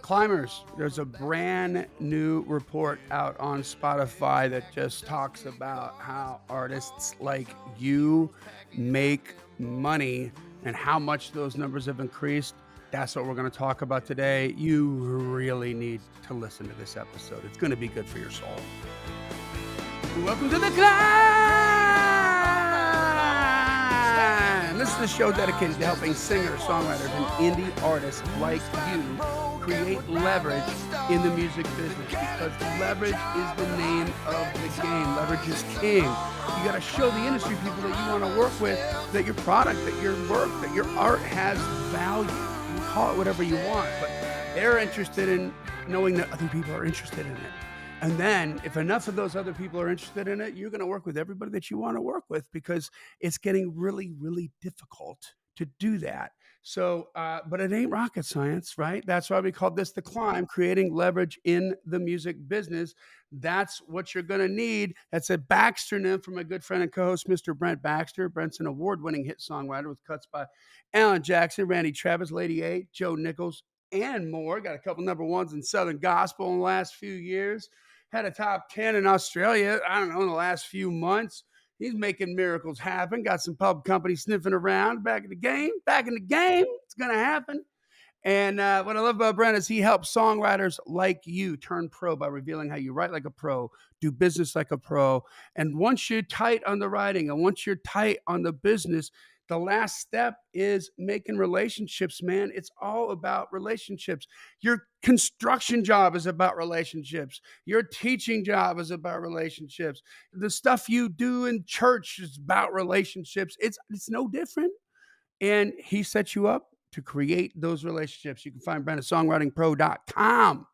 Climbers, there's a brand new report out on Spotify that just talks about how artists like you make money and how much those numbers have increased. That's what we're going to talk about today. You really need to listen to this episode. It's going to be good for your soul. Welcome to the climb. This is the show dedicated to helping singers, songwriters, and indie artists like you create leverage in the music business, because leverage is the name of the game. Leverage is king. You got to show the industry people that you want to work with that your product, that your work, that your art has value. You can call it whatever you want, but they're interested in knowing that other people are interested in it. And then if enough of those other people are interested in it, you're going to work with everybody that you want to work with, because it's getting really, really difficult to do that. So, but it ain't rocket science, right? That's why we call this the climb, creating leverage in the music business. That's what you're going to need. That's a Baxternym from my good friend and co-host, Mr. Brent Baxter. Brent's an award-winning hit songwriter with cuts by Alan Jackson, Randy Travis, Lady A, Joe Nichols, and more. Got a couple number ones in Southern gospel in the last few years. Had a top 10 in Australia, I don't know, in the last few months. He's making miracles happen. Got some pub companies sniffing around. Back in the game. Back in the game. It's going to happen. And what I love about Brent is he helps songwriters like you turn pro by revealing how you write like a pro, do business like a pro. And once you're tight on the writing and once you're tight on the business, the last step is making relationships, man. It's all about relationships. Your construction job is about relationships. Your teaching job is about relationships. The stuff you do in church is about relationships. It's no different. And he sets you up to create those relationships. You can find Brent at songwritingpro.com.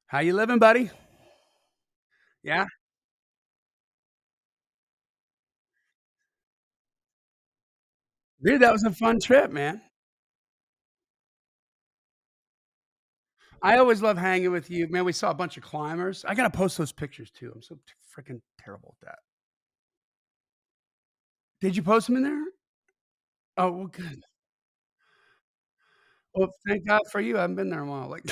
How you living, buddy? Yeah? Dude, that was a fun trip, man. I always love hanging with you. Man, we saw a bunch of climbers. I gotta post those pictures too. I'm so freaking terrible at that. Did you post them in there? Oh, well, good. Well, thank God for you. I haven't been there in a while. Like,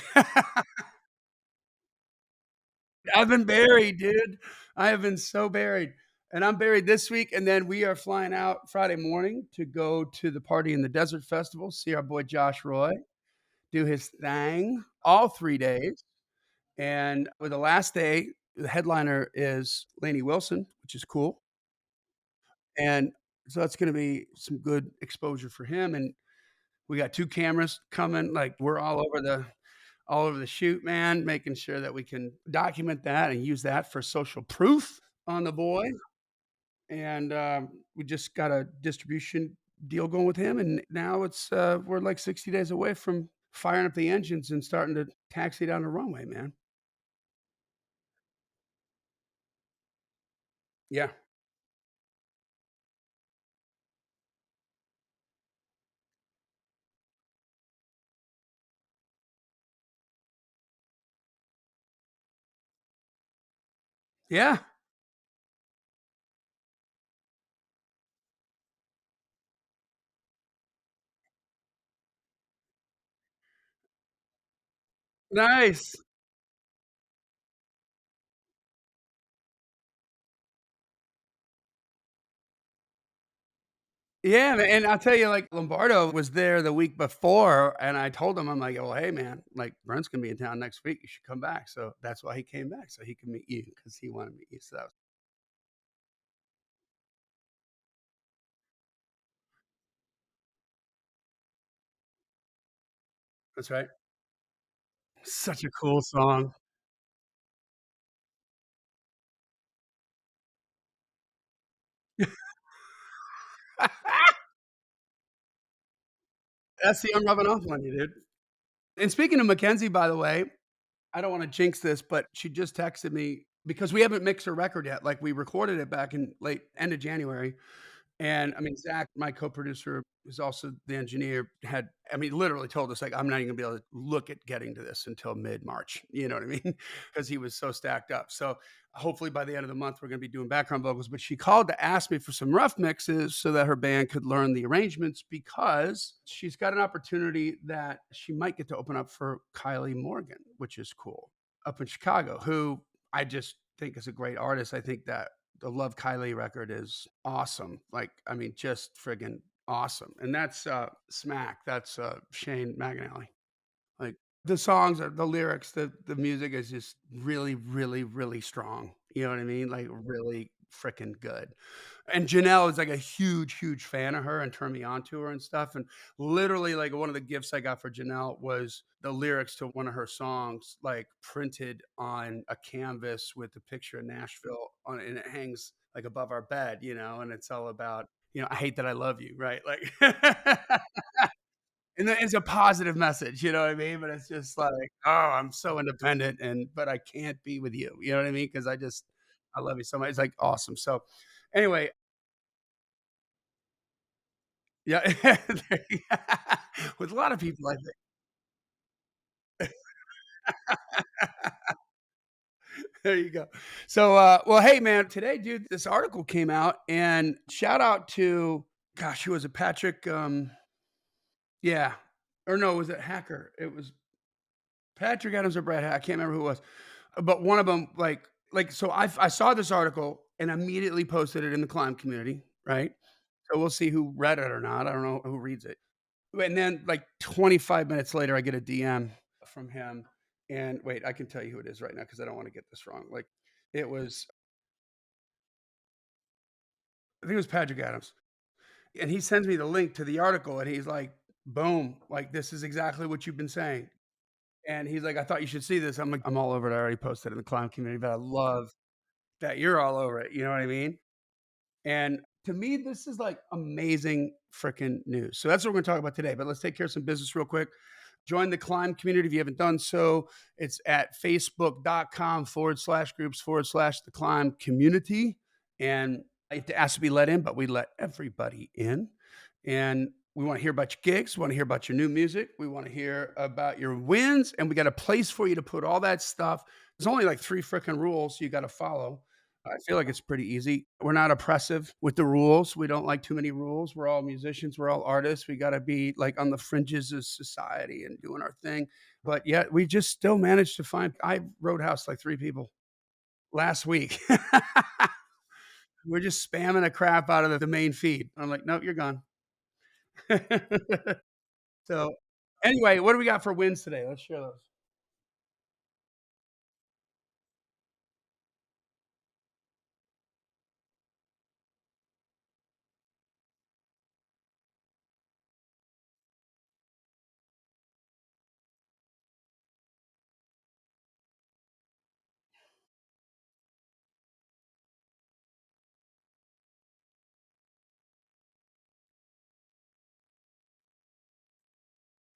I've been buried, dude. I have been so buried. And I'm buried this week, and then we are flying out Friday morning to go to the Party in the Desert Festival, see our boy Josh Roy do his thing all 3 days. And with the last day, the headliner is Lainey Wilson, which is cool. And so that's gonna be some good exposure for him. And we got 2 cameras coming, like, we're all over the shoot, man, making sure that we can document that and use that for social proof on the boy. And, we just got a distribution deal going with him, and now we're like 60 days away from firing up the engines and starting to taxi down the runway, man. Yeah. Yeah. Nice. Yeah, man, and I'll tell you, like, Lombardo was there the week before, and I told him, I'm like, "Well, hey, man, like, Brent's gonna be in town next week, you should come back." So that's why he came back, so he could meet you, because he wanted to meet you, so that's right. Such a cool song. That's the I'm rubbing off on you, dude. And speaking of Mackenzie, by the way, I don't wanna jinx this, but she just texted me because we haven't mixed her record yet, like, we recorded it back in late end of January, and, I mean, Zach, my co-producer, who's also the engineer, had I mean, literally told us, like, "I'm not even gonna be able to look at getting to this until mid-March," you know what I mean? Because he was so stacked up, so, hopefully, by the end of the month, we're gonna be doing background vocals, but she called to ask me for some rough mixes so that her band could learn the arrangements because she's got an opportunity that she might get to open up for Kylie Morgan, which is cool, up in Chicago, who I just think is a great artist. I think that the Love Kylie record is awesome. Like, I mean, just friggin' awesome. And that's Smack. That's Shane McAnally. Like the songs are the lyrics, the music is just really, really, really strong. You know what I mean? Like really freaking good. And Janelle is like a huge, huge fan of her and turned me on to her and stuff. And literally, like one of the gifts I got for Janelle was the lyrics to one of her songs, like printed on a canvas with the picture of Nashville on it, and it hangs like above our bed, you know, and it's all about, I hate that I love you, right? Like and then it's a positive message, you know what I mean? But it's just like, "Oh, I'm so independent but I can't be with you." You know what I mean? Because I love you so much. It's like awesome. So anyway, yeah, with a lot of people, I think. There you go. So, well, hey, man, today, dude, this article came out, and shout out to, gosh, who was it? Patrick, yeah, or no, was it Hacker? It was Patrick Adams or Brad I can't remember who it was, but one of them, so I saw this article and immediately posted it in the climb community, right? So we'll see who read it or not. I don't know who reads it. And then, like 25 minutes later, I get a DM from him. And wait, I can tell you who it is right now because I don't want to get this wrong. Like, it was, I think it was Patrick Adams. And he sends me the link to the article and he's like, boom, like, this is exactly what you've been saying. And he's like, I thought you should see this. I'm like, I'm all over it. I already posted it in the clown community, but I love that you're all over it. You know what I mean? And to me, this is like amazing freaking news. So that's what we're going to talk about today. But let's take care of some business real quick. Join the Climb community if you haven't done so. It's at facebook.com/groups/ the Climb community. And I have to ask to be let in, but we let everybody in. And we want to hear about your gigs. We want to hear about your new music. We want to hear about your wins. And we got a place for you to put all that stuff. There's only like 3 freaking rules you got to follow. I feel like it's pretty easy. We're not oppressive with the rules. We don't like too many rules. We're all musicians. We're all artists. We got to be like on the fringes of society and doing our thing. But yet we just still managed to find. I roadhouse like 3 people last week. We're just spamming the crap out of the main feed. I'm like, nope, you're gone. So anyway, what do we got for wins today? Let's share those.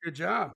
Good job.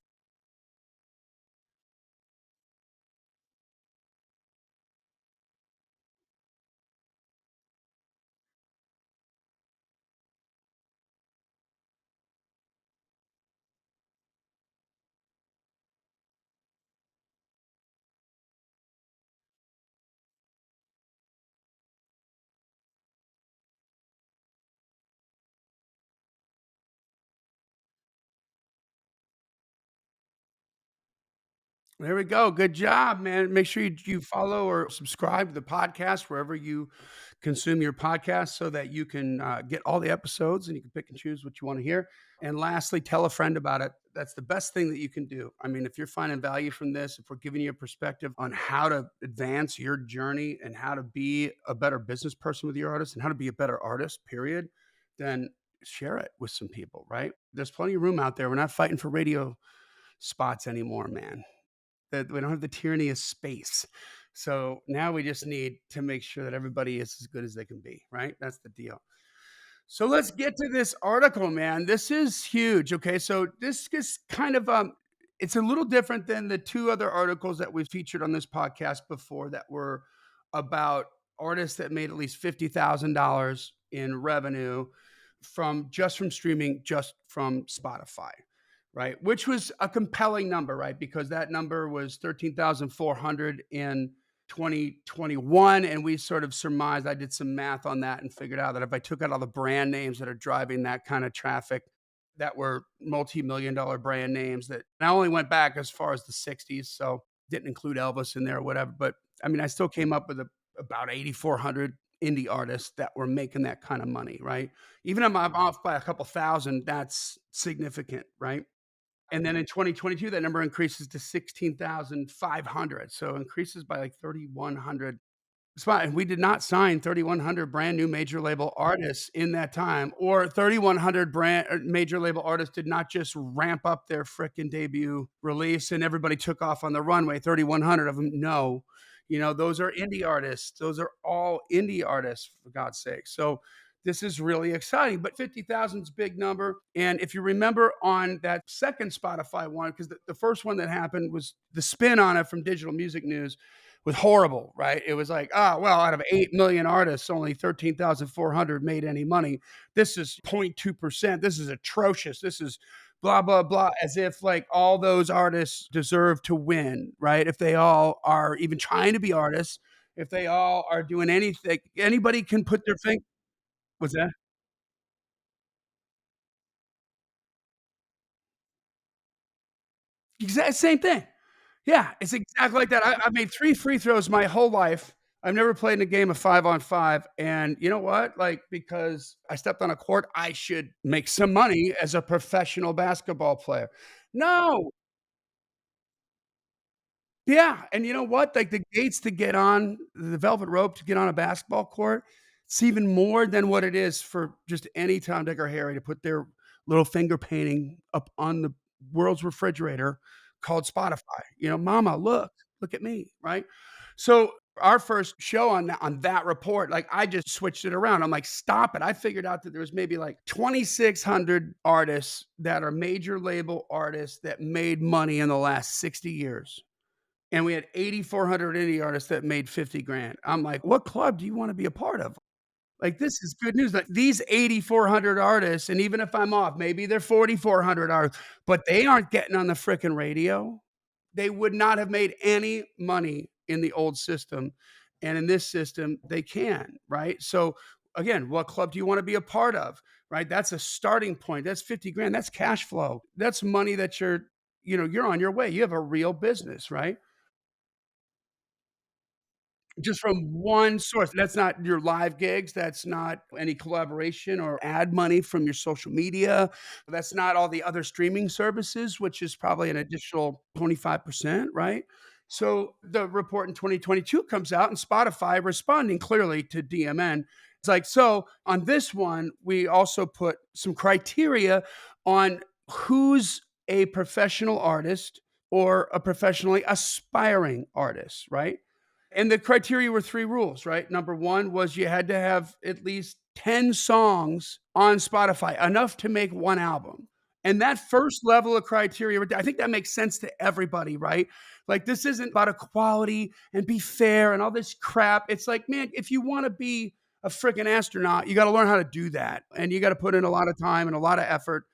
There we go. Good job, man. Make sure you follow or subscribe to the podcast wherever you consume your podcast so that you can get all the episodes and you can pick and choose what you want to hear. And lastly, tell a friend about it. That's the best thing that you can do. I mean, if you're finding value from this, if we're giving you a perspective on how to advance your journey and how to be a better business person with your artist and how to be a better artist, period, then share it with some people, right? There's plenty of room out there. We're not fighting for radio spots anymore, man. That we don't have the tyranny of space. So now we just need to make sure that everybody is as good as they can be, right? That's the deal. So let's get to this article, man. This is huge. Okay, so this is kind of It's a little different than the 2 other articles that we've featured on this podcast before that were about artists that made at least $50,000 in revenue from streaming, just from Spotify, right? Which was a compelling number, right? Because that number was 13,400 in 2021, and we sort of surmised I did some math on that and figured out that if I took out all the brand names that are driving that kind of traffic, that were multi-million dollar brand names, that I only went back as far as the '60s, so didn't include Elvis in there or whatever, but, I mean, I still came up with about 8,400 indie artists that were making that kind of money, right? Even if I'm off by a couple thousand, that's significant, right? And then in 2022, that number increases to 16,500, so increases by, like, 3,100 spot, and we did not sign 3,100 brand new major label artists in that time, or 3,100 major label artists did not just ramp up their frickin' debut release and everybody took off on the runway, 3,100 of them, no. Those are indie artists. Those are all indie artists, for God's sake. So, this is really exciting, but 50,000 is a big number, and if you remember on that second Spotify one, 'cause the first one that happened was the spin on it from Digital Music News was horrible, right? It was like, "Ah, well, out of 8,000,000 artists, only 13,400 made any money. This is 0.2%. This is atrocious. This is blah, blah, blah," as if, like, all those artists deserve to win, right? If they all are even trying to be artists, if they all are doing anything, anybody can put their thing. What's that? Same thing. Yeah, it's exactly like that. I've made 3 free throws my whole life. I've never played in a game of 5 on 5, and you know what? Like, because I stepped on a court, I should make some money as a professional basketball player. No. Yeah, and you know what? Like, the gates to get on the velvet rope to get on a basketball court, it's even more than what it is for just any Tom, Dick, or Harry to put their little finger painting up on the world's refrigerator called Spotify. "Mama, look at me," right? So, our first show on that report, like, I just switched it around. I'm like, "Stop it." I figured out that there was maybe, like, 2,600 artists that are major label artists that made money in the last 60 years. And we had 8,400 indie artists that made 50 grand. I'm like, "What club do you wanna be a part of?" Like, this is good news, like, these 8,400 artists, and even if I'm off, maybe they're 4,400 artists, but they aren't getting on the frickin' radio. They would not have made any money in the old system, and in this system, they can, right? So, again, what club do you wanna be a part of, right? That's a starting point. That's 50 grand. That's cash flow. That's money that you're on your way. You have a real business, right? Just from one source. That's not your live gigs, that's not any collaboration or ad money from your social media, that's not all the other streaming services, which is probably an additional 25%, right? So, the report in 2022 comes out and Spotify responding clearly to DMN. It's like, "So, on this one, we also put some criteria on who's a professional artist or a professionally aspiring artist," right? And the criteria were 3 rules, right? Number 1 was you had to have at least 10 songs on Spotify, enough to make 1 album. And that first level of criteria, I think that makes sense to everybody, right? Like, this isn't about equality and be fair and all this crap. It's like, man, if you wanna be a freaking astronaut, you gotta learn how to do that, and you gotta put in a lot of time and a lot of effort.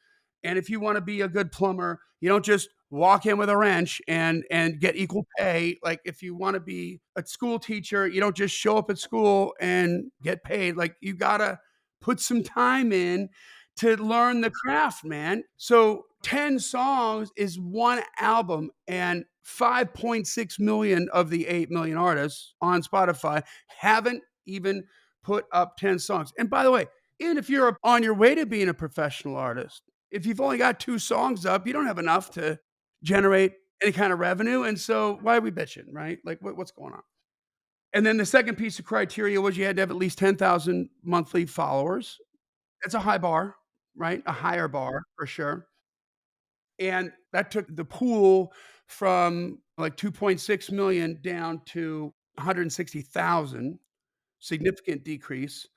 And if you wanna be a good plumber, you don't just walk in with a wrench and get equal pay. Like, if you wanna be a school teacher, you don't just show up at school and get paid. Like, you gotta put some time in to learn the craft, man. So, 10 songs is 1 album, and 5.6 million of the 8,000,000 artists on Spotify haven't even put up 10 songs. And by the way, even if you're on your way to being a professional artist, if you've only got 2 songs up, you don't have enough to generate any kind of revenue, and so why are we bitching, right? Like, what's going on? And then the second piece of criteria was you had to have at least 10,000 monthly followers. That's a high bar, right? A higher bar for sure. And that took the pool from, like, 2.6 million down to 160,000, significant decrease.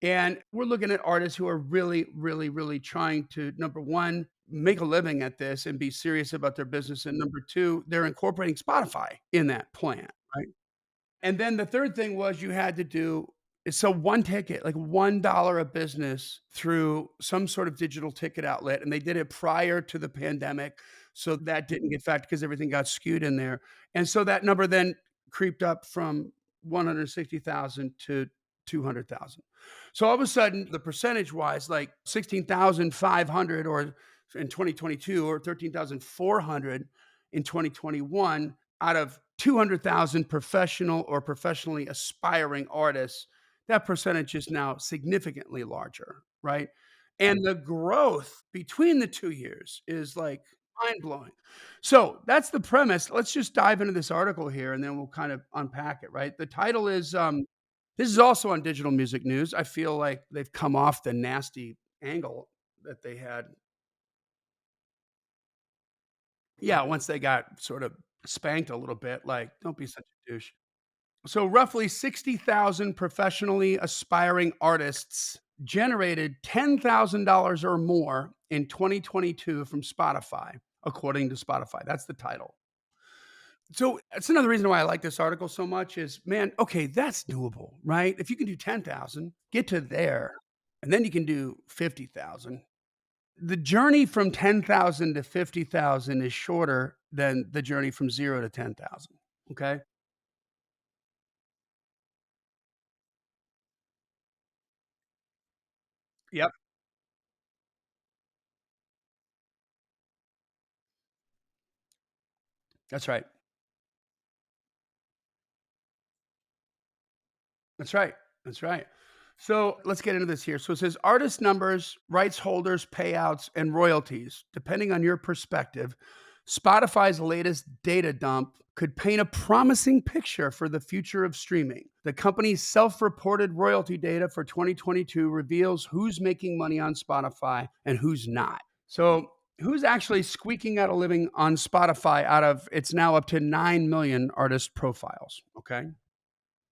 And we're looking at artists who are really, really, really trying to, number 1, make a living at this and be serious about their business, and number 2, they're incorporating Spotify in that plan, right? And then the third thing was you had to do so 1 ticket, like $1 a business through some sort of digital ticket outlet, and they did it prior to the pandemic, so that didn't get factored because everything got skewed in there, and so that number then creeped up from 160,000 to 200,000. So all of a sudden, the percentage-wise, like 16,500 or in 2022 or 13,400 in 2021 out of 200,000 professional or professionally aspiring artists, that percentage is now significantly larger, right? And the growth between the 2 years is, like, mind-blowing. So, that's the premise. Let's just dive into this article here, and then we'll kind of unpack it, right? The title is, this is also on Digital Music News. I feel like they've come off the nasty angle that they had. Yeah, once they got sort of spanked a little bit, like, "Don't be such a douche." So, roughly 60,000 professionally aspiring artists generated $10,000 or more in 2022 from Spotify, according to Spotify. That's the title. So, that's another reason why I like this article so much is, man, okay, that's doable, right? If you can do 10,000, get to there, and then you can do 50,000. The journey from 10,000 to 50,000 is shorter than the journey from 0 to 10,000, okay? Yep, that's right. That's right. That's right. So let's get into this here. So it says artist numbers, rights holders, payouts, and royalties. Depending on your perspective, Spotify's latest data dump could paint a promising picture for the future of streaming. The company's self reported royalty data for 2022 reveals who's making money on Spotify and who's not. So, who's actually squeaking out a living on Spotify out of it's now up to 9 million artist profiles? Okay.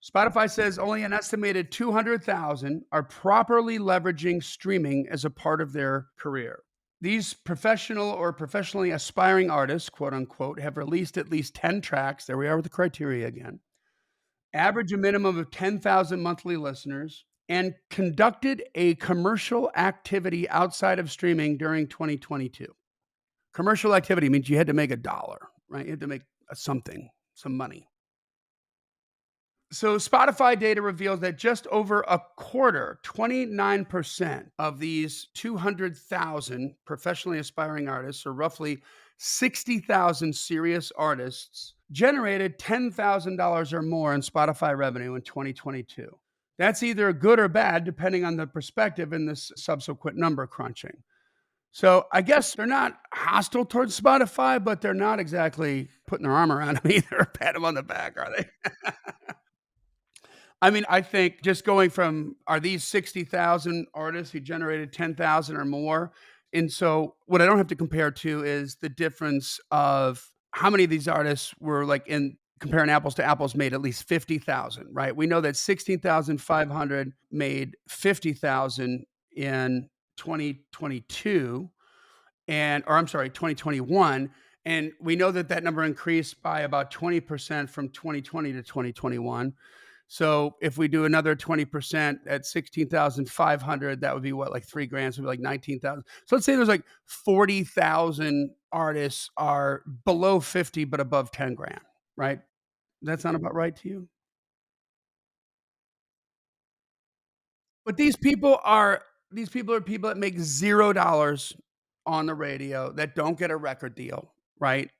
Spotify says only an estimated 200,000 are properly leveraging streaming as a part of their career. These professional or professionally aspiring artists, quote unquote, have released at least 10 tracks. There we are with the criteria again. Average a minimum of 10,000 monthly listeners and conducted a commercial activity outside of streaming during 2022. Commercial activity means you had to make a dollar, right? You had to make something, some money. So Spotify data reveals that just over a quarter, 29% of these 200,000 professionally aspiring artists, or roughly 60,000 serious artists, generated $10,000 or more in Spotify revenue in 2022. That's either good or bad, depending on the perspective in this subsequent number crunching. So I guess they're not hostile towards Spotify, but they're not exactly putting their arm around them either, pat them on the back, are they? I mean, I think just going from are these 60,000 artists who generated 10,000 or more? And so what I don't have to compare to is the difference of how many of these artists were like in comparing apples to apples made at least 50,000, right? We know that 16,500 made 50,000 in 2022 and or I'm sorry, 2021, and we know that that number increased by about 20% from 2020 to 2021. So if we do another 20% at 16,500, that would be what, like 3 grand, so it'd be like 19,000. So let's say there's like 40,000 artists are below 50 but above 10 grand, right? That sound about right to you? But these people are people that make $0 on the radio, that don't get a record deal, right?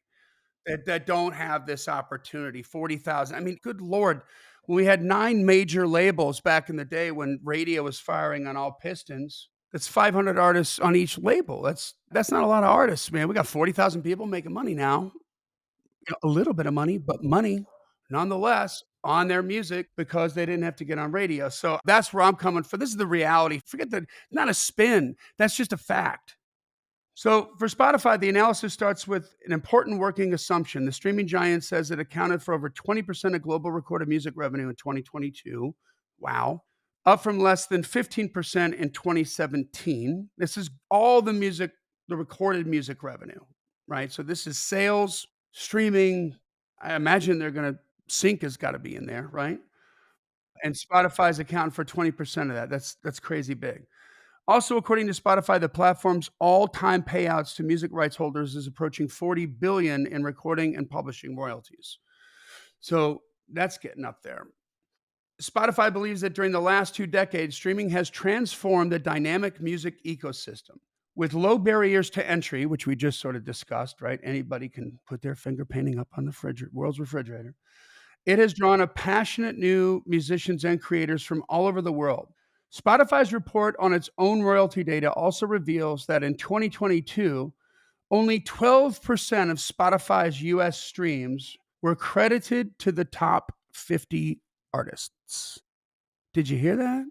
That don't have this opportunity, 40,000. I mean, good lord, when we had 9 major labels back in the day when radio was firing on all pistons, that's 500 artists on each label. That's not a lot of artists, man. We got 40,000 people making money now. You know, a little bit of money, but money nonetheless on their music because they didn't have to get on radio. So that's where I'm coming from. This is the reality. Forget that, not a spin. That's just a fact. So for Spotify, the analysis starts with an important working assumption. The streaming giant says it accounted for over 20% of global recorded music revenue in 2022. Wow. Up from less than 15% in 2017. This is all the music the recorded music revenue, right? So this is sales, streaming. I imagine they're gonna sync has gotta be in there, right? And Spotify's accounting for 20% of that. That's crazy big. Also, according to Spotify, the platform's all-time payouts to music rights holders is approaching 40 billion in recording and publishing royalties. So that's getting up there. Spotify believes that during the last 2 decades, streaming has transformed the dynamic music ecosystem. With low barriers to entry, which we just sort of discussed, right? Anybody can put their finger painting up on the world's refrigerator. It has drawn a passionate new musicians and creators from all over the world. Spotify's report on its own royalty data also reveals that in 2022, only 12% of Spotify's US streams were credited to the top 50 artists. Did you hear that?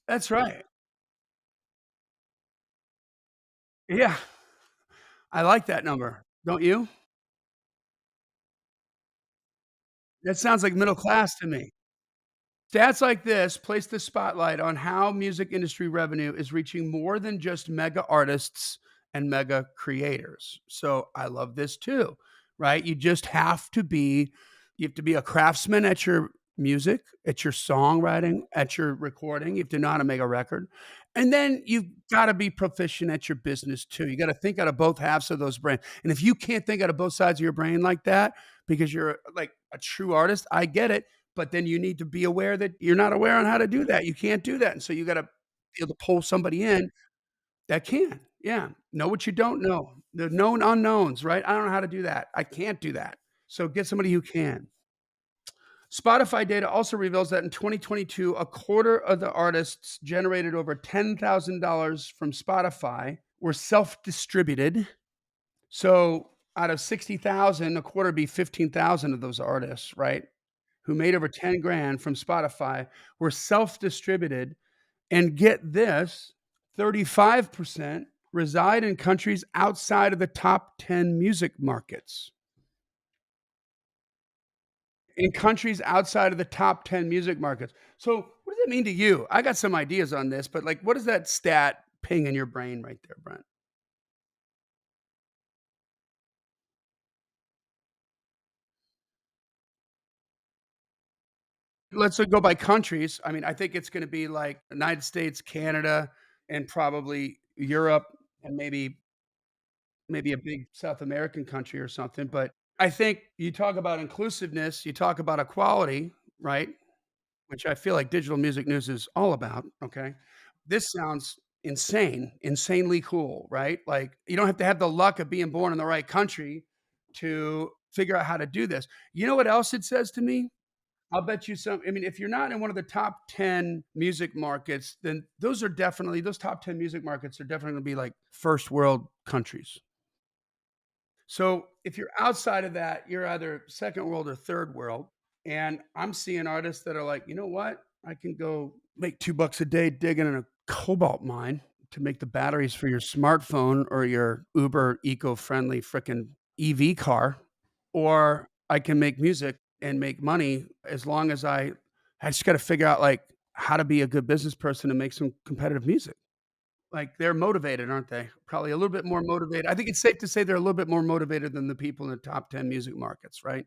That's right. Yeah, I like that number. Don't you? That sounds like middle class to me. Stats like this place the spotlight on how music industry revenue is reaching more than just mega artists and mega creators. So I love this too, right? You have to be a craftsman at your music, at your songwriting, at your recording. You have to know how to make a record. And then you've got to be proficient at your business too. You got to think out of both halves of those brains. And if you can't think out of both sides of your brain like that because you're like a true artist, I get it, but then you need to be aware that you're not aware on how to do that. You can't do that, and so you gotta be able to pull somebody in that can. Yeah. Know what you don't know. The known unknowns, right? I don't know how to do that. I can't do that. So get somebody who can. Spotify data also reveals that in 2022, a quarter of the artists generated over $10,000 from Spotify were self-distributed. So out of 60,000, a quarter would be 15,000 of those artists, right? Who made over 10 grand from Spotify were self-distributed, and get this, 35% reside in countries outside of the top 10 music markets. In countries outside of the top 10 music markets. So, what does that mean to you? I got some ideas on this, but, like, what does that stat ping in your brain right there, Brent? Let's, go by countries. I mean, I think it's gonna be, like, United States, Canada, and probably Europe, and maybe a big South American country or something, but I think you talk about inclusiveness, you talk about equality, right? Which I feel like digital music news is all about, okay? This sounds insane, insanely cool, right? Like, you don't have to have the luck of being born in the right country to figure out how to do this. You know what else it says to me? I'll bet you some I mean, if you're not in one of the top 10 music markets, then those top 10 music markets are definitely gonna be like first world countries. So if you're outside of that, you're either second world or third world. And I'm seeing artists that are like, you know what? I can go make $2 a day digging in a cobalt mine to make the batteries for your smartphone or your Uber eco-friendly freaking EV car. Or I can make music and make money as long as I just got to figure out like how to be a good business person and make some competitive music. Like, they're motivated, aren't they? Probably a little bit more motivated. I think it's safe to say they're a little bit more motivated than the people in the top 10 music markets, right?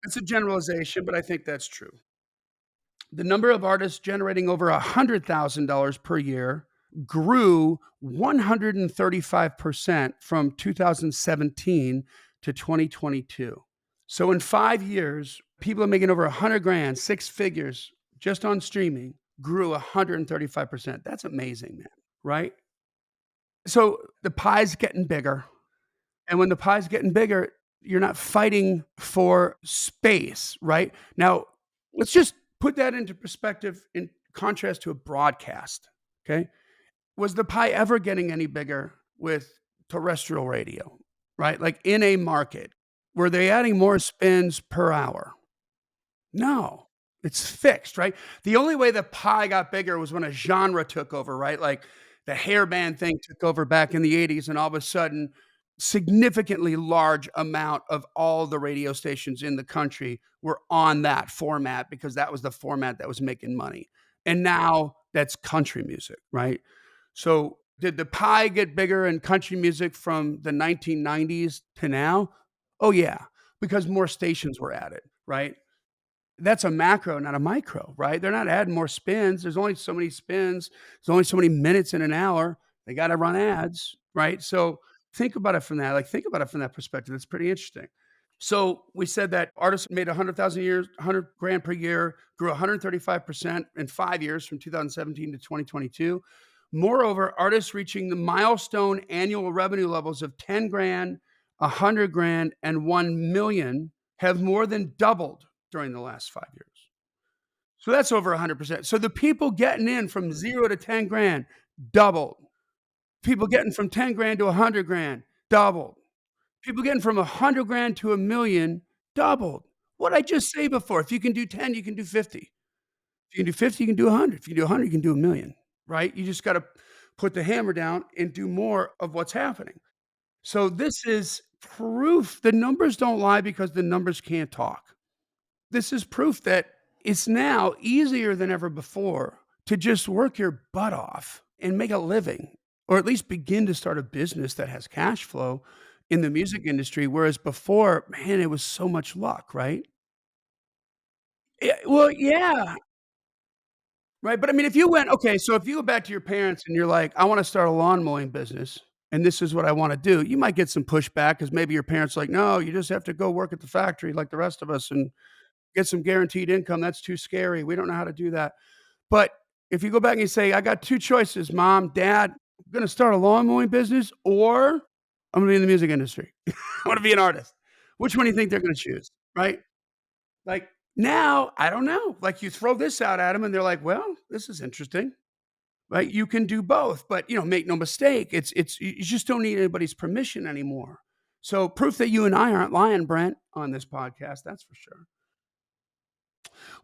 It's a generalization, but I think that's true. The number of artists generating over $100,000 per year grew 135% from 2017 to 2022. So in 5 years, people are making over 100 grand, 6 figures just on streaming, grew 135%. That's amazing, man, right? So the pie's getting bigger, and when the pie's getting bigger, you're not fighting for space, right? Now, let's just put that into perspective in contrast to a broadcast, okay? Was the pie ever getting any bigger with terrestrial radio, right? Like, in a market, were they adding more spins per hour? No, it's fixed, right? The only way the pie got bigger was when a genre took over, right? Like the hairband thing took over back in the '80s, and all of a sudden, significantly large amount of all the radio stations in the country were on that format because that was the format that was making money. and now that's country music, right? So, did the pie get bigger in country music from the 1990s to now? Oh, yeah, because more stations were added, right? That's a macro, not a micro, right? They're not adding more spins. There's only so many spins. There's only so many minutes in an hour. They gotta run ads, right? So, think about it from that think about it from that perspective. It's pretty interesting. So we said that artists made 100,000 years, 100 grand per year, grew 135% in 5 years from 2017 to 2022. Moreover, artists reaching the milestone annual revenue levels of 10 grand, 100 grand, and 1 million have more than doubled during the last 5 years. So that's over 100%. So the people getting in from 0 to 10 grand doubled. People getting from 10 grand to 100 grand doubled. People getting from 100 grand to 1 million doubled. What I just say before, if you can do 10, you can do 50. If you can do 50, you can do 100. If you can do 100, you can do 1 million, right? You just gotta put the hammer down and do more of what's happening. So this is proof the numbers don't lie because the numbers can't talk. This is proof that it's now easier than ever before to just work your butt off and make a living, or at least begin to start a business that has cash flow in the music industry, whereas before, man, it was so much luck, right? Well, yeah, right, but I mean, if you went okay, so if you go back to your parents and you're like, "I wanna start a lawn mowing business, and this is what I wanna do," you might get some pushback because maybe your parents are like, "No, you just have to go work at the factory like the rest of us and get some guaranteed income, that's too scary, we don't know how to do that." But if you go back and you say, "I got 2 choices, mom, dad, I'm gonna start a lawn mowing business, or I'm gonna be in the music industry. I wanna be an artist." Which one do you think they're gonna choose, right? Like, now, I don't know, like, you throw this out at them, and they're like, "Well, this is interesting." Right? You can do both, but, make no mistake, it's you just don't need anybody's permission anymore. So, proof that you and I aren't lying, Brent, on this podcast, that's for sure.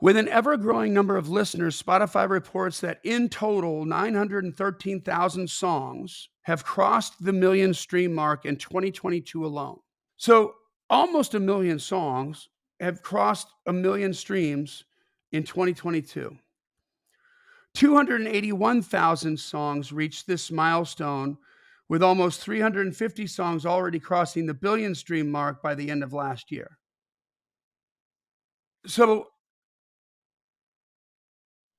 With an ever growing number of listeners, Spotify reports that in total, 913,000 songs have crossed the million stream mark in 2022 alone. So, almost a million songs have crossed a million streams in 2022. 281,000 songs reached this milestone, with almost 350 songs already crossing the billion stream mark by the end of last year. So,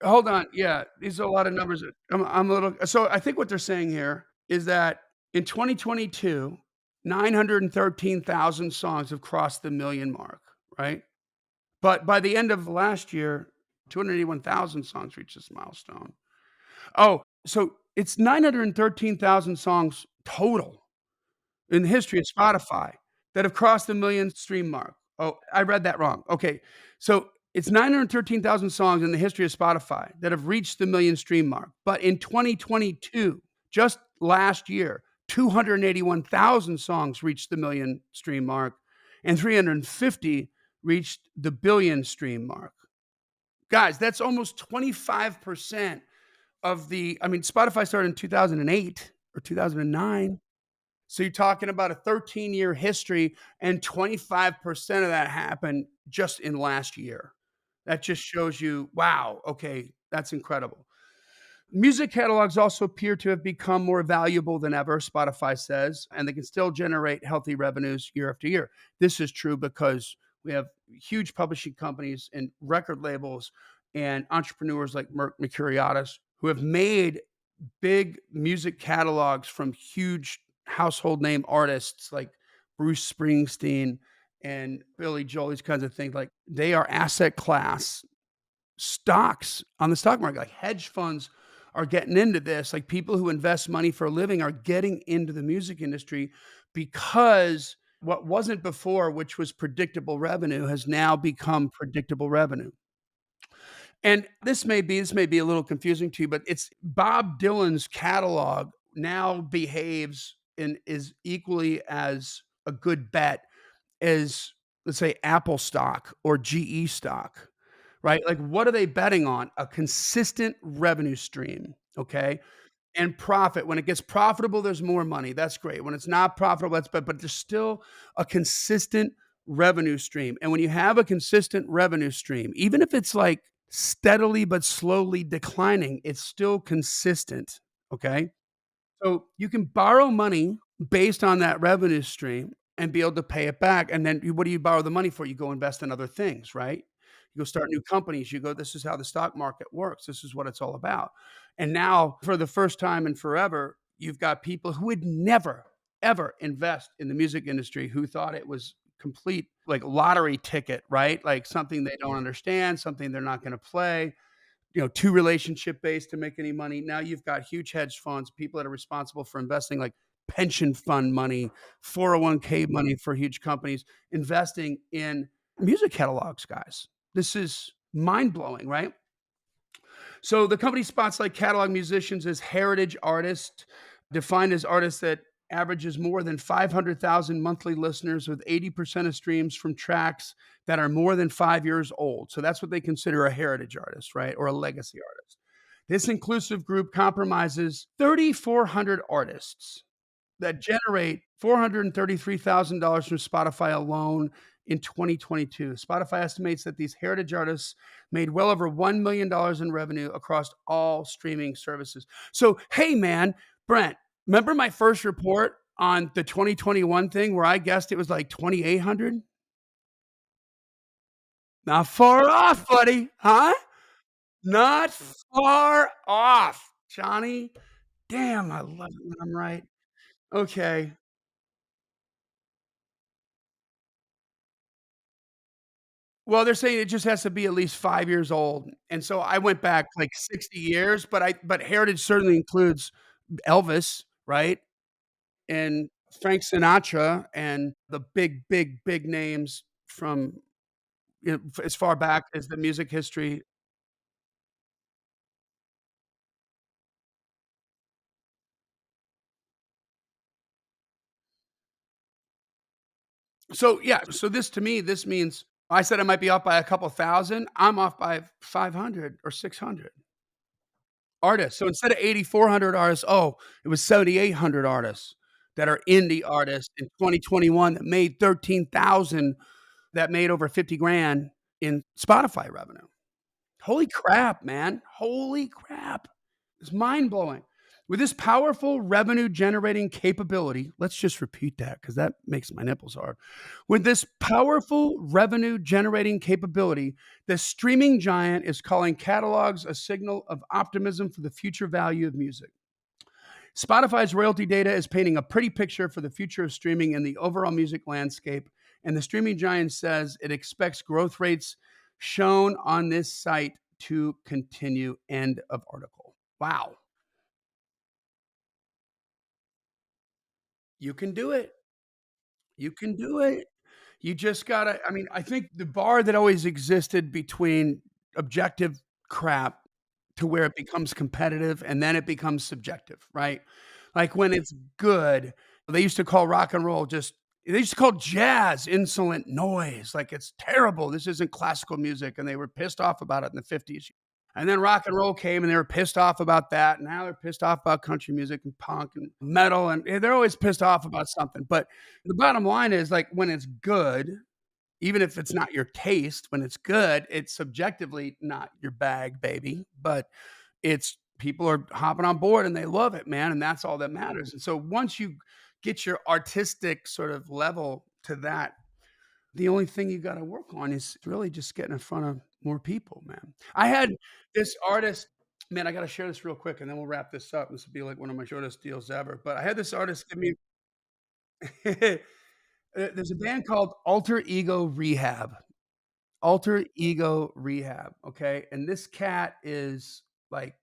hold on, yeah, these are a lot of numbers. I'm a little so I think what they're saying here is that in 2022, 913,000 songs have crossed the million mark, right? But by the end of last year, 281,000 songs reached this milestone. Oh, so it's 913,000 songs total in the history of Spotify that have crossed the million stream mark. Oh, I read that wrong. Okay. So it's 913,000 songs in the history of Spotify that have reached the million stream mark. But in 2022, just last year, 281,000 songs reached the million stream mark, and 350 reached the billion stream mark. Guys, that's almost 25% of Spotify started in 2008 or 2009. So you're talking about a 13-year history, and 25% of that happened just in last year. That just shows you, wow, okay, that's incredible. Music catalogs also appear to have become more valuable than ever, Spotify says, and they can still generate healthy revenues year after year. This is true because we have huge publishing companies and record labels and entrepreneurs like Mercuriadis who have made big music catalogs from huge household name artists like Bruce Springsteen and Billy Joel, these kinds of things. Like, they are asset class stocks on the stock market. Like, hedge funds are getting into this. Like, people who invest money for a living are getting into the music industry because what wasn't before, which was predictable revenue, has now become predictable revenue. And this may be a little confusing to you, but it's Bob Dylan's catalog now behaves and is equally as a good bet as, let's say, Apple stock or GE stock, right? Like, what are they betting on? A consistent revenue stream, okay? And profit. When it gets profitable, there's more money. That's great. When it's not profitable, that's but there's still a consistent revenue stream. And when you have a consistent revenue stream, even if it's like steadily but slowly declining. It's still consistent, okay? So you can borrow money based on that revenue stream and be able to pay it back. And then what do you borrow the money for? You go invest in other things, right? You go start new companies. You go, this is how the stock market works. This is what it's all about. And now, for the first time in forever, you've got people who would never, ever invest in the music industry who thought it was complete like lottery ticket, right? Like something they don't understand, something they're not going to play, too relationship based to make any money. Now you've got huge hedge funds, people that are responsible for investing like pension fund money, 401k money for huge companies, investing in music catalogs, guys. This is mind blowing, right? So the company spots like catalog musicians as heritage artists, defined as artists that averages more than 500,000 monthly listeners with 80% of streams from tracks that are more than 5 years old. So that's what they consider a heritage artist, right? Or a legacy artist. This inclusive group compromises 3,400 artists that generate $433,000 from Spotify alone in 2022. Spotify estimates that these heritage artists made well over $1 million in revenue across all streaming services. So, hey, man, Brent, remember my first report on the 2021 thing where I guessed it was like 2,800? Not far off, buddy. Huh? Not far off, Johnny. Damn, I love it when I'm right. Okay. Well, they're saying it just has to be at least 5 years old, and so I went back like 60 years, but heritage certainly includes Elvis, right? And Frank Sinatra and the big, big, big names from, as far back as the music history. So, yeah, so this to me, this means I said I might be off by a couple thousand, I'm off by 500 or 600 artists. So instead of 8,400 artists, oh, it was 7,800 artists that are indie artists in 2021 that made 13,000, that made over 50 grand in Spotify revenue. Holy crap, man. Holy crap. It's mind blowing. With this powerful revenue generating capability, let's just repeat that because that makes my nipples hard. With this powerful revenue generating capability, the streaming giant is calling catalogs a signal of optimism for the future value of music. Spotify's royalty data is painting a pretty picture for the future of streaming and the overall music landscape. And the streaming giant says it expects growth rates shown on this site to continue. End of article. Wow. You can do it. You can do it. You just gotta, I mean, I think the bar that always existed between objective crap to where it becomes competitive and then it becomes subjective, right? Like when it's good, they used to call rock and roll just they used to call jazz insolent noise, like it's terrible. This isn't classical music, and they were pissed off about it in the 50s. And then rock and roll came and they were pissed off about that. And now they're pissed off about country music and punk and metal. And they're always pissed off about something. But the bottom line is like when it's good, even if it's not your taste, when it's good, it's subjectively not your bag, baby. But it's people are hopping on board and they love it, man. And that's all that matters. And so once you get your artistic sort of level to that, the only thing you gotta work on is really just getting in front of more people, man. I had this artist, man, I gotta share this real quick and then we'll wrap this up. This will be like one of my shortest deals ever. But I had this artist give me there's a band called Alter Ego Rehab. Alter Ego Rehab, okay? And this cat is like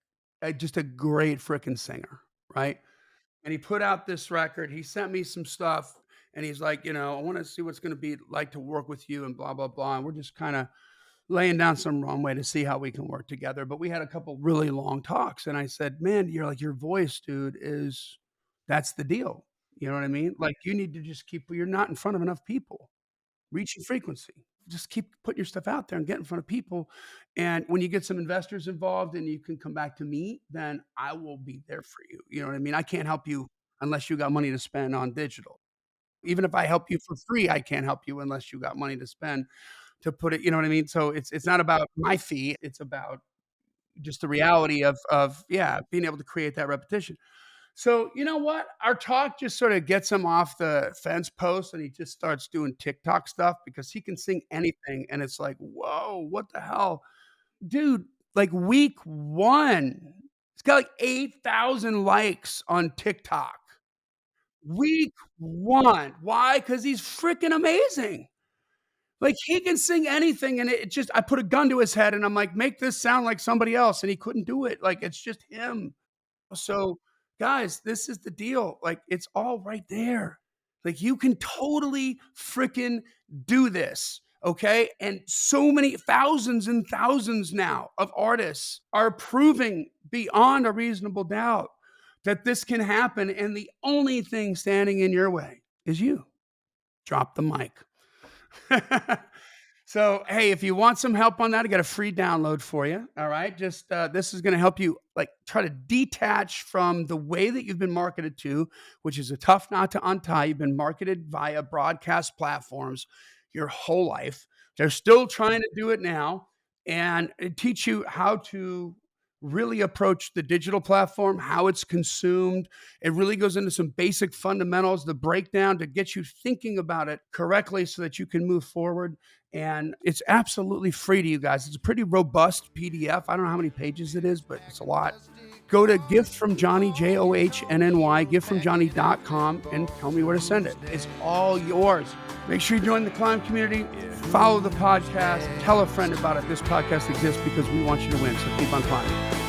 just a great freaking singer, right? And he put out this record. He sent me some stuff and he's like, I want to see what's going to be like to work with you and blah, blah, blah. And we're just kind of laying down some runway to see how we can work together. But we had a couple really long talks. And I said, man, you're like, your voice, dude, that's the deal. You know what I mean? Like, you need to just you're not in front of enough people. Reach your frequency. Just keep putting your stuff out there and get in front of people. And when you get some investors involved and you can come back to me, then I will be there for you. You know what I mean? I can't help you unless you got money to spend on digital. Even if I help you for free, I can't help you unless you got money to spend. to put it, you know what I mean? So it's not about my fee, it's about just the reality of yeah, being able to create that repetition. So, you know what? Our talk just sort of gets him off the fence post and he just starts doing TikTok stuff because he can sing anything. And it's like, whoa, what the hell? Dude, like week one, it's got like 8,000 likes on TikTok. Week one. Why? Because he's freaking amazing. Like he can sing anything. And it just, I put a gun to his head and I'm like, make this sound like somebody else. And he couldn't do it. Like it's just him. So, guys, this is the deal. Like, it's all right there. Like, you can totally freaking do this. Okay. And so many thousands and thousands now of artists are proving beyond a reasonable doubt that this can happen. And the only thing standing in your way is you. Drop the mic. So, hey, if you want some help on that, I got a free download for you. All right. Just this is going to help you like try to detach from the way that you've been marketed to, which is a tough knot to untie. You've been marketed via broadcast platforms your whole life. They're still trying to do it now and teach you how to really approach the digital platform, how it's consumed. It really goes into some basic fundamentals, the breakdown to get you thinking about it correctly so that you can move forward. And it's absolutely free to you guys. It's a pretty robust PDF. I don't know how many pages it is, but it's a lot. Go to Gift from Johnny, JOHNNY, giftfromjohnny.com, and tell me where to send it. It's all yours. Make sure you join the C.L.I.M.B community, follow the podcast, tell a friend about it. This podcast exists because we want you to win, so keep on climbing.